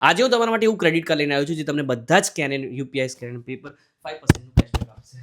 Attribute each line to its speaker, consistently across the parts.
Speaker 1: આજે હું તમારા માટે એવું ક્રેડિટ કાર્ડ લઈને આવ્યો છું જે તમને બધા જ scan and UPI scan and paper 5% cashback આપશે.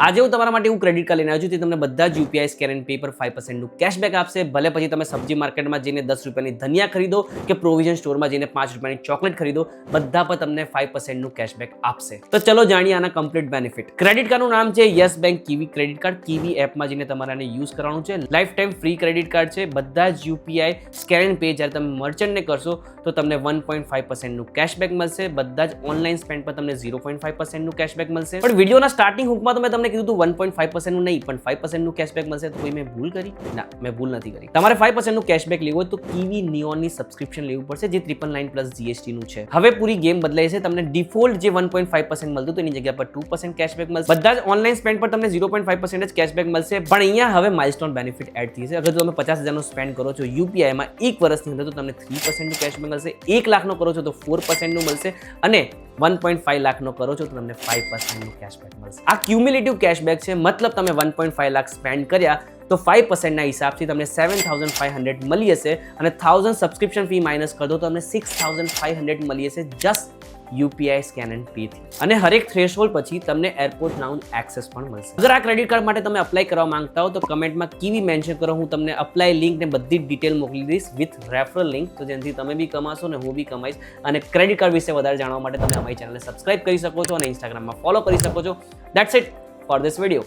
Speaker 1: આજે હું તમારા માટે એવું ક્રેડિટ કાર્ડ લઈને આવ્યો છું જે તમને બધા જ UPI scan and paper 5% cashback આપશે. ભલે પછી તમે સબ્જી માર્કેટમાં જઈને 10 રૂપિયાની ધનિયા ખરીદો કે પ્રોવિઝન સ્ટોરમાં જઈને 5 રૂપિયાની ચોકલેટ ખરીદો, બધા પર તમને 5% કેશબેક આપશે. તો ચલો જાણીએ આના કમ્પ્લીટ બેનિફિટ. ક્રેડિટ કાર્ડનું નામ છે yes bank kiwi credit card. Kiwi એપમાં જઈને તમારે આને યુઝ કરવાનું છે. Life time free credit card છે. બધા જ યુપીઆઈ સ્કેન એન્ડ પે જ્યારે તમે મર્ચન્ટને કરશો તો તમને 1.5% કેશબેક મળશે. બધા જ ઓનલાઈન સ્પેન્ડ પર તમને 0.5% કેશબેક મળશે. પણ વિડીયોના સ્ટાર્ટિંગ હુકમાં તો મેં તમને કીધું હતું 1.5% નહીં પણ 5% કેશબેક મળશે. તો કોઈ મેં ભૂલ કરી? ના, મેં ભૂલ નથી કરી. તમારે 5% કેશબેક લેવું હોય તો કીવી નિયોનની સબસ્ક્રિપ્શન લેવું પડશે જે 999+ GST નું છે. હવે પૂરી ગેમ બદલાઈ છે. તમને ડિફોલ્ટ જે 1.5% મળતું હતું એની જગ્યા પર 2% કેશબેક મળશે. બધા જ ઓનલાઈન સ્પેન્ડ પર તમને 0.5% જ કેશબેક મળશે. પણ અહીંયા હવે માઇલસ્ટોન બેનિફિટ એડ થઈ છે. અગર તમે 50,000 નું સ્પેન્ડ કરો છો યુપીઆઈમાં એક વર્ષની અંદર તો તમને 3% કેશબેક મળશે. 1 લાખનો કરો છો તો 4% નું મળશે અને 1.5 લાખનો કરો છો તો તમને 5% કેશબેક મળશે. આ ક્યુમ્યુલેટિવ કેશબેક છે. મતલબ તમે 1.5 લાખ સ્પેન્ડ કર્યા તો 5% ના હિસાબથી તમને 7,500 મળી હશે અને 1,000 સબસ્ક્રિપ્શન ફી માઇનસ કરી દો તો તમને 6,500 મળી હશે just UPI scan and pay થી. અને હરેક થ્રેશહોલ્ડ પછી તમને એરપોર્ટ નાઉ એક્સેસ પણ મળશે. અગર આ ક્રેડિટ કાર્ડ માટે તમે અપ્લાય કરવા માંગતા હો તો કમેન્ટમાં કીવી મેન્શન કરો. હું તમને અપ્લાય લિંક ને બધી ડિટેલ મોકલી દઈશ વિથ રેફરલ લિંક, તો જેનાથી તમે બી કમાશો ને હું બી કમાઈશ. અને ક્રેડિટ કાર્ડ વિશે વધારે જાણવા માટે તમે અમારી ચેનલને સબસ્ક્રાઇબ કરી શકો છો અને ઇન્સ્ટાગ્રામમાં ફોલો કરી શકો છો. That's it for this video.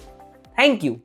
Speaker 1: Thank you.